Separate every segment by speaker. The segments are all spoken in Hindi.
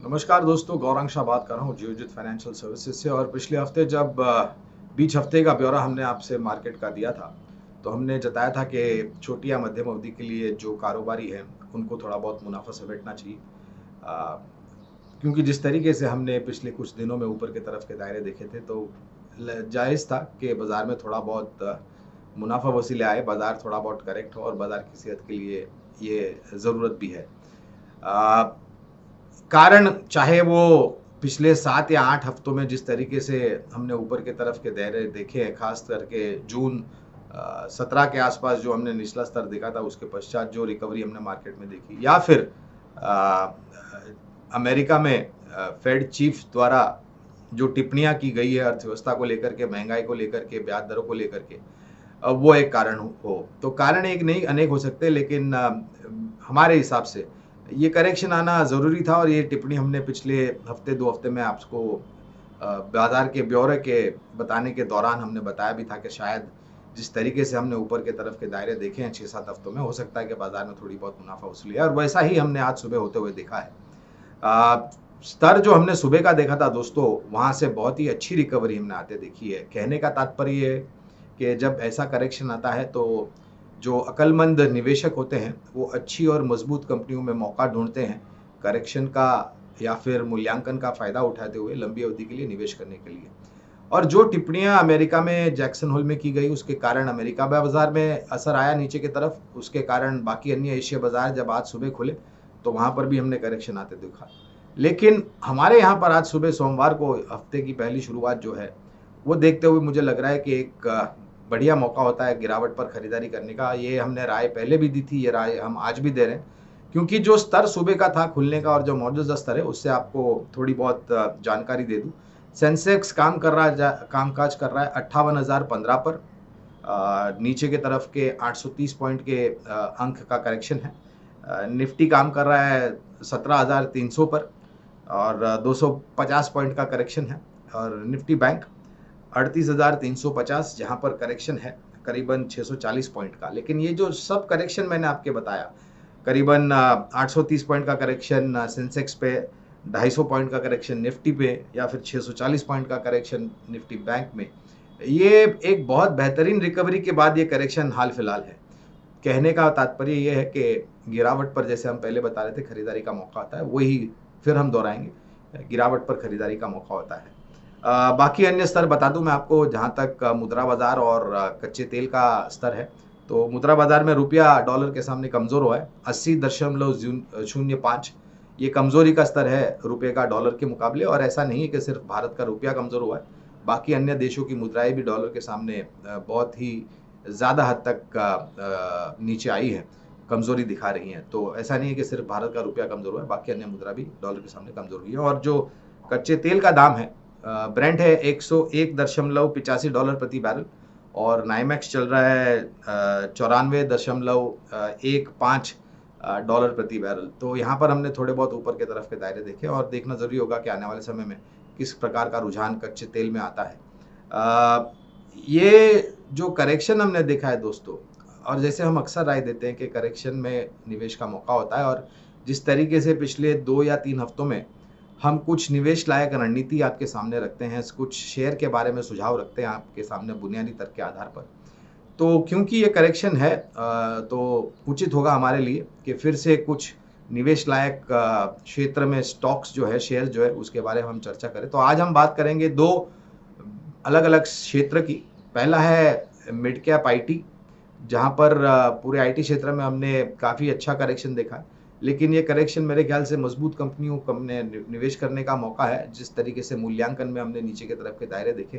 Speaker 1: नमस्कार दोस्तों, गौरांग शाह बात कर रहा हूँ जियोजित फाइनेंशियल सर्विसेज से। और पिछले हफ्ते जब बीच हफ्ते का ब्यौरा हमने आपसे मार्केट का दिया था, तो हमने जताया था कि छोटी या मध्यम अवधि के लिए जो कारोबारी हैं उनको थोड़ा बहुत मुनाफा समेटना चाहिए। आ, क्योंकि जिस तरीके से हमने पिछले कुछ दिनों में ऊपर की तरफ के दायरे देखे थे, तो जायज़ था कि बाज़ार में थोड़ा बहुत मुनाफा वसूले आए, बाज़ार थोड़ा बहुत करेक्ट हो और बाज़ार की सेहत के लिए ये ज़रूरत भी है। आ, कारण चाहे वो पिछले 7 या 8 हफ्तों में जिस तरीके से हमने ऊपर की तरफ के दायरे देखे हैं, खास करके जून 17 के आसपास जो हमने निचला स्तर देखा था, उसके पश्चात जो रिकवरी हमने मार्केट में देखी, या फिर अमेरिका में फेड चीफ द्वारा जो टिप्पणियां की गई है अर्थव्यवस्था को लेकर के, महंगाई को लेकर के, ब्याज दरों को लेकर के, वो एक कारण हो। तो कारण एक नहीं अनेक हो सकते, लेकिन हमारे हिसाब से ये करेक्शन आना ज़रूरी था। और ये टिप्पणी हमने पिछले हफ्ते 2 हफ्ते में आपको बाजार के ब्यौरे के बताने के दौरान हमने बताया भी था कि शायद जिस तरीके से हमने ऊपर के तरफ के दायरे देखे हैं 6-7 हफ्तों में, हो सकता है कि बाजार में थोड़ी बहुत मुनाफा वसूली है, और वैसा ही हमने आज सुबह होते हुए देखा है। स्तर जो हमने सुबह का देखा था दोस्तों, वहाँ से बहुत ही अच्छी रिकवरी हमने आते देखी है। कहने का तात्पर्य ये है कि जब ऐसा करेक्शन आता है, तो जो अक्लमंद निवेशक होते हैं वो अच्छी और मजबूत कंपनियों में मौका ढूंढते हैं करेक्शन का या फिर मूल्यांकन का फ़ायदा उठाते हुए लंबी अवधि के लिए निवेश करने के लिए। और जो टिप्पणियां अमेरिका में जैक्सन होल में की गई, उसके कारण अमेरिका बाजार में असर आया नीचे की तरफ। उसके कारण बाकी अन्य एशिया बाजार जब आज सुबह खुले, तो वहाँ पर भी हमने करेक्शन आते देखा। लेकिन हमारे यहाँ पर आज सुबह सोमवार को हफ्ते की पहली शुरुआत जो है, वो देखते हुए मुझे लग रहा है कि एक बढ़िया मौका होता है गिरावट पर खरीदारी करने का। ये हमने राय पहले भी दी थी, ये राय हम आज भी दे रहे हैं, क्योंकि जो स्तर सुबह का था खुलने का और जो मौजूदा स्तर है, उससे आपको थोड़ी बहुत जानकारी दे दूं। सेंसेक्स कामकाज कर रहा है 58,015 पर। नीचे के तरफ के 830 पॉइंट के अंक का करेक्शन है। निफ्टी काम कर रहा है 17,300 पर और 250 पॉइंट का करेक्शन है। और निफ्टी बैंक 38,350, जहाँ पर करेक्शन है करीबन 640 पॉइंट का। लेकिन ये जो सब करेक्शन मैंने आपके बताया, करीबन 830 पॉइंट का करेक्शन सेंसेक्स पे, 250 पॉइंट का करेक्शन निफ्टी पे, या फिर 640 पॉइंट का करेक्शन निफ्टी बैंक में, ये एक बहुत बेहतरीन रिकवरी के बाद ये करेक्शन हाल फिलहाल है। कहने का तात्पर्य ये है कि गिरावट पर, जैसे हम पहले बता रहे थे, खरीदारी का मौका होता है, वही फिर हम दोहराएंगे, गिरावट पर खरीदारी का मौका होता है। बाकी अन्य स्तर बता दूं मैं आपको, जहां तक मुद्रा बाजार और कच्चे तेल का स्तर है, तो मुद्रा बाजार में रुपया डॉलर के सामने कमजोर हुआ है 80.05। ये कमजोरी का स्तर है रुपये का डॉलर के मुकाबले। और ऐसा नहीं है कि सिर्फ भारत का रुपया कमजोर हुआ है, बाकी अन्य देशों की मुद्राएं भी डॉलर के सामने बहुत ही ज़्यादा हद तक नीचे आई है, कमजोरी दिखा रही हैं। तो ऐसा नहीं है कि सिर्फ भारत का रुपया कमजोर हुआ है, बाकी अन्य मुद्रा भी डॉलर के सामने कमजोर हुई है। और जो कच्चे तेल का दाम है, ब्रेंट है $101.85 प्रति बैरल, और नाइमैक्स चल रहा है $94.15 प्रति बैरल। तो यहाँ पर हमने थोड़े बहुत ऊपर के तरफ के दायरे देखे, और देखना जरूरी होगा कि आने वाले समय में किस प्रकार का रुझान कच्चे तेल में आता है। ये जो करेक्शन हमने देखा है दोस्तों, और जैसे हम अक्सर राय देते हैं कि करेक्शन में निवेश का मौका होता है, और जिस तरीके से पिछले 2 या 3 हफ्तों में हम कुछ निवेश लायक रणनीति आपके सामने रखते हैं, कुछ शेयर के बारे में सुझाव रखते हैं आपके सामने बुनियादी तर्क के आधार पर, तो क्योंकि ये करेक्शन है, तो उचित होगा हमारे लिए कि फिर से कुछ निवेश लायक क्षेत्र में स्टॉक्स जो है, शेयर जो है, उसके बारे में हम चर्चा करें। तो आज हम बात करेंगे 2 अलग अलग क्षेत्र की। पहला है मिड कैप आईटी, जहां पर पूरे आईटी क्षेत्र में हमने काफ़ी अच्छा करेक्शन देखा है। लेकिन ये करेक्शन मेरे ख्याल से मजबूत कंपनियों को हमने निवेश करने का मौका है, जिस तरीके से मूल्यांकन में हमने नीचे की तरफ के दायरे देखे।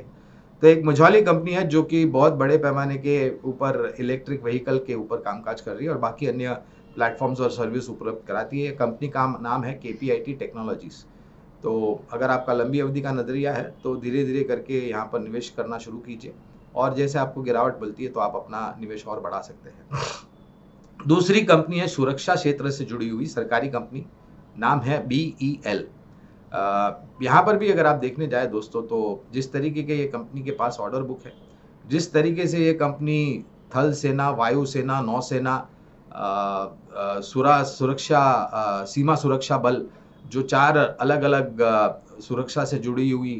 Speaker 1: तो एक मझौली कंपनी है जो कि बहुत बड़े पैमाने के ऊपर इलेक्ट्रिक व्हीकल के ऊपर कामकाज कर रही है और बाकी अन्य प्लेटफॉर्म्स और सर्विस उपलब्ध कराती है। कंपनी का नाम है केपीआईटी टेक्नोलॉजीज। तो अगर आपका लंबी अवधि का नजरिया है, तो धीरे धीरे करके यहाँ पर निवेश करना शुरू कीजिए, और जैसे आपको गिरावट मिलती है तो आप अपना निवेश और बढ़ा सकते हैं। दूसरी कंपनी है सुरक्षा क्षेत्र से जुड़ी हुई सरकारी कंपनी, नाम है BEL। यहाँ पर भी अगर आप देखने जाए दोस्तों, तो जिस तरीके के ये कंपनी के पास ऑर्डर बुक है, जिस तरीके से ये कंपनी थल सेना, वायुसेना, नौसेना, सुरक्षा, सीमा सुरक्षा बल, जो 4 अलग-अलग सुरक्षा से जुड़ी हुई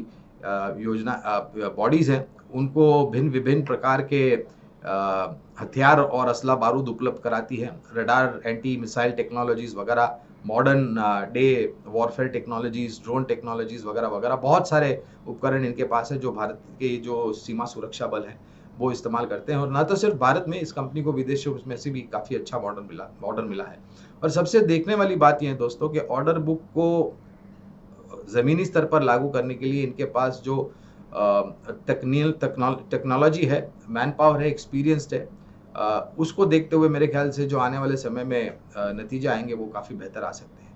Speaker 1: योजना बॉडीज़ हैं, उनको भिन्न-विभिन्न प्रकार के हथियार और असला बारूद उपलब्ध कराती है। रडार, एंटी मिसाइल टेक्नोलॉजीज़ वगैरह, modern day warfare technologies, drone technologies वगैरह-वगैरह बहुत सारे उपकरण इनके पास है जो भारत के जो सीमा सुरक्षा बल हैं, वो इस्तेमाल करते हैं। और ना तो सिर्फ भारत में, इस कंपनी को विदेशों में से भी काफ़ी अच्छा ऑर्डर मिला है। और सबसे देखने वाली बात ये है दोस्तों कि ऑर्डर बुक को ज़मीनी स्तर पर लागू करने के लिए इनके पास जो टेक्नोलॉजी है, मैन पावर है, एक्सपीरियंस्ड है, उसको देखते हुए मेरे ख्याल से जो आने वाले समय में नतीजे आएंगे वो काफ़ी बेहतर आ सकते हैं।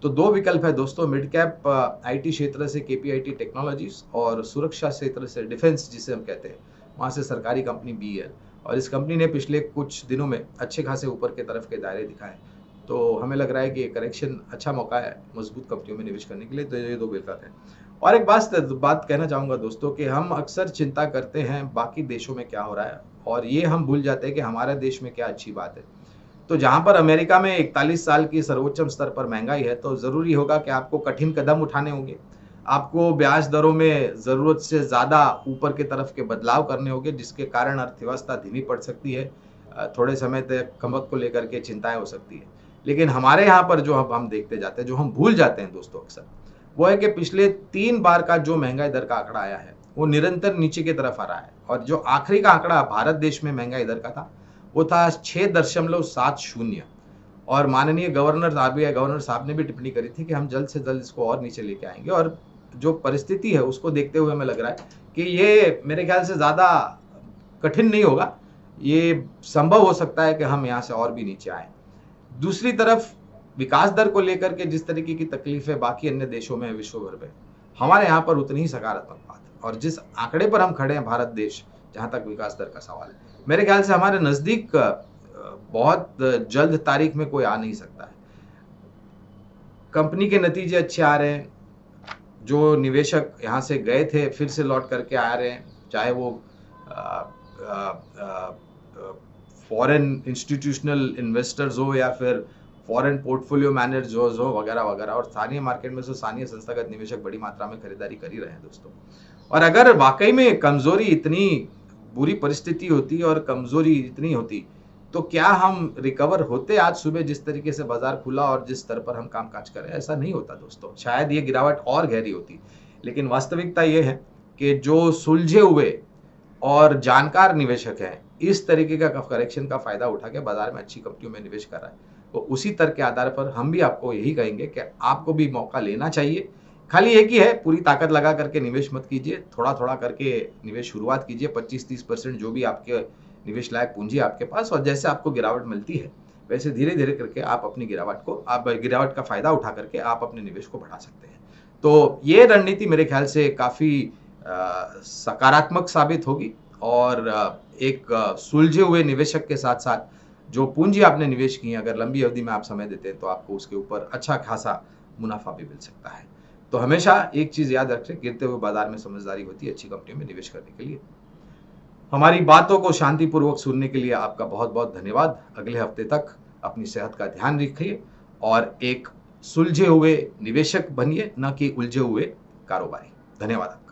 Speaker 1: तो 2 विकल्प है दोस्तों, मिड कैप आईटी क्षेत्र से केपीआईटी टेक्नोलॉजीज और सुरक्षा क्षेत्र से डिफेंस जिसे हम कहते हैं, वहाँ से सरकारी कंपनी बीईएल। और इस कंपनी ने पिछले कुछ दिनों में अच्छे खासे ऊपर के तरफ के दायरे दिखाए। तो हमें लग रहा है कि करेक्शन अच्छा मौका है मजबूत कंपनियों में निवेश करने के लिए। तो ये 2 विकल्प हैं। और एक बात कहना चाहूँगा दोस्तों कि हम अक्सर चिंता करते हैं बाकी देशों में क्या हो रहा है और ये हम भूल जाते हैं कि हमारे देश में क्या अच्छी बात है। तो जहाँ पर अमेरिका में 41 साल की सर्वोच्च स्तर पर महंगाई है, तो ज़रूरी होगा कि आपको कठिन कदम उठाने होंगे। आपको ब्याज दरों में ज़रूरत से ज़्यादा ऊपर की तरफ के बदलाव करने होंगे, जिसके कारण अर्थव्यवस्था धीमी पड़ सकती है। थोड़े समय तक कीमत को लेकर के चिंताएं हो सकती है। लेकिन हमारे यहाँ पर जो हम देखते जाते हैं, जो हम भूल जाते हैं दोस्तों अक्सर, वो है कि पिछले 3 बार का जो महंगाई दर का आंकड़ा आया है, वो निरंतर नीचे की तरफ आ रहा है। और जो आखिरी का आंकड़ा भारत देश में महंगाई दर का था, वो था 6.70। और माननीय गवर्नर आरबीआई गवर्नर साहब ने भी टिप्पणी करी थी कि हम जल्द से जल्द इसको और नीचे लेके आएंगे। और जो परिस्थिति है उसको देखते हुए हमें लग रहा है कि ये मेरे ख्याल से ज़्यादा कठिन नहीं होगा। ये संभव हो सकता है कि हम यहाँ से और भी नीचे आए। दूसरी तरफ विकास दर को लेकर के जिस तरीके की तकलीफें बाकी अन्य देशों में, विश्व भर में, हमारे यहाँ पर उतनी ही सकारात्मक बात है। और जिस आंकड़े पर हम खड़े हैं भारत देश, जहाँ तक विकास दर का सवाल है, मेरे ख्याल से हमारे नज़दीक बहुत जल्द तारीख में कोई आ नहीं सकता है। कंपनी के नतीजे अच्छे आ रहे हैं, जो निवेशक यहाँ से गए थे फिर से लौट करके आ रहे हैं, चाहे वो फॉरेन इंस्टीट्यूशनल इन्वेस्टर्स हो या फिर फॉरेन पोर्टफोलियो मैनेजर्स हो वगैरह वगैरह। और स्थानीय मार्केट में से स्थानीय संस्थागत निवेशक बड़ी मात्रा में खरीदारी कर ही रहे हैं दोस्तों। और अगर वाकई में कमजोरी इतनी बुरी परिस्थिति होती और कमजोरी इतनी होती, तो क्या हम रिकवर होते आज सुबह जिस तरीके से बाजार खुला और जिस स्तर पर हम कामकाज करें? ऐसा नहीं होता दोस्तों। शायद ये गिरावट और गहरी होती। लेकिन वास्तविकता ये है कि जो सुलझे हुए और जानकार निवेशक हैं, इस तरीके का करेक्शन का फायदा उठा के बाजार में अच्छी कंपनियों में निवेश कर रहा है। तो उसी तर्क के आधार पर हम भी आपको यही कहेंगे कि आपको भी मौका लेना चाहिए। खाली एक ही है, पूरी ताकत लगा करके निवेश मत कीजिए, थोड़ा थोड़ा करके निवेश शुरुआत कीजिए। 25-30% जो भी आपके निवेश लायक पूंजी आपके पास, और जैसे आपको गिरावट मिलती है वैसे धीरे धीरे करके आप अपनी गिरावट का फायदा उठा करके आप अपने निवेश को बढ़ा सकते हैं। तो ये रणनीति मेरे ख्याल से काफी सकारात्मक साबित होगी। और एक सुलझे हुए निवेशक के साथ साथ जो पूंजी आपने निवेश की है, अगर लंबी अवधि में आप समय देते हैं तो आपको उसके ऊपर अच्छा खासा मुनाफा भी मिल सकता है। तो हमेशा एक चीज याद रखें, गिरते हुए बाजार में समझदारी होती है अच्छी कंपनियों में निवेश करने के लिए। हमारी बातों को शांतिपूर्वक सुनने के लिए आपका बहुत बहुत धन्यवाद। अगले हफ्ते तक अपनी सेहत का ध्यान रखिए और एक सुलझे हुए निवेशक बनिए, न कि उलझे हुए कारोबारी। धन्यवाद आपका।